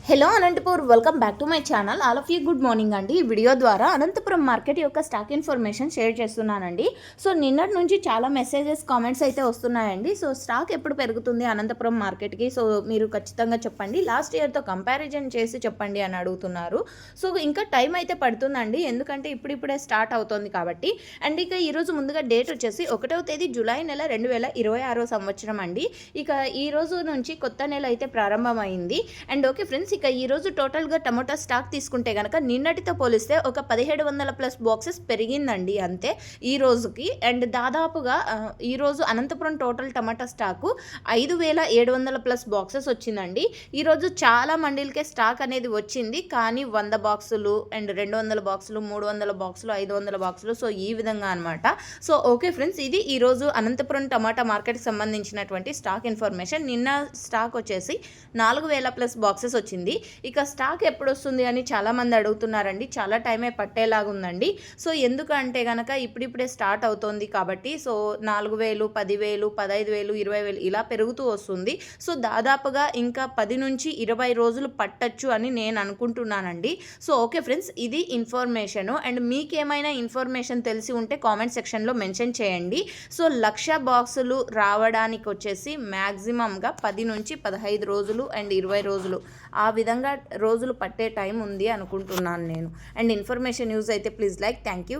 Hello Anantapur, welcome back to my channel. All of you good morning అండి. ఈ video ద్వారా Anantapuram market యొక్క stock information share చేస్తున్నానండి. So నిన్నటి నుంచి చాలా మెసేజెస్, కామెంట్స్ అయితే వస్తున్నాయండి. సో స్టాక్ ఎప్పుడు పెరుగుతుంది అనంతపురం మార్కెట్కి, సో మీరు ఖచ్చితంగా చెప్పండి. లాస్ట్ ఇయర్తో కంపారిజన్ చేసి చెప్పండి అని అడుగుతున్నారు. సో ఇంకా టైం అయితే పడుతుందండి, ఎందుకంటే ఇప్పుడిప్పుడే స్టార్ట్ అవుతుంది కాబట్టి. అండ్ ఇక ఈరోజు ముందుగా డేట్ వచ్చేసి 1వ తేదీ జూలై నెల 2026 సంవత్సరం అండి. ఇక ఈ రోజు నుంచి కొత్త నెల అయితే ప్రారంభమైంది. అండ్ ఓకే ఫ్రెండ్స్, ఇక ఈరోజు టోటల్గా టమోటా స్టాక్ తీసుకుంటే కనుక నిన్నటితో పోలిస్తే ఒక 1700+ బాక్సెస్ పెరిగిందండి అంతే ఈ రోజుకి. అండ్ దాదాపుగా ఈరోజు అనంతపురం టోటల్ టమాటా స్టాకు 5700+ బాక్సెస్ వచ్చిందండి. ఈరోజు చాలా మండీలకే స్టాక్ అనేది వచ్చింది, కానీ 100 బాక్సులు అండ్ 200 బాక్సులు, 300 బాక్సులు, 500 బాక్సులు, సో ఈ విధంగా అనమాట. సో ఓకే ఫ్రెండ్స్, ఇది ఈరోజు అనంతపురం టమాటా మార్కెట్కి సంబంధించినటువంటి స్టాక్ ఇన్ఫర్మేషన్. నిన్న స్టాక్ వచ్చేసి 4000+ బాక్సెస్ వచ్చింది. ఇక స్టాక్ ఎప్పుడు వస్తుంది అని చాలామంది అడుగుతున్నారండి. చాలా టైమే పట్టేలాగా ఉందండి. సో ఎందుకంటే కనుక ఇప్పుడిప్పుడే స్టార్ట్ అవుతుంది కాబట్టి, సో 4000, 10,000, 15,000, 20,000 ఇలా పెరుగుతూ వస్తుంది. సో దాదాపుగా ఇంకా 10 నుంచి 20 రోజులు పట్టచ్చు అని నేను అనుకుంటున్నానండి. సో ఓకే ఫ్రెండ్స్, ఇది ఇన్ఫర్మేషను. అండ్ మీకేమైనా ఇన్ఫర్మేషన్ తెలిసి ఉంటే కామెంట్ సెక్షన్లో మెన్షన్ చేయండి. సో 1,00,000 బాక్సులు రావడానికి వచ్చేసి మ్యాక్సిమంగా 10 నుంచి 15 రోజులు అండ్ 20 రోజులు ఆ విధంగా రోజులు పట్టే టైం ఉంది అనుకుంటున్నాను నేను. అండ్ ఇన్ఫర్మేషన్ యూజ్ అయితే ప్లీజ్ లైక్. Thank you.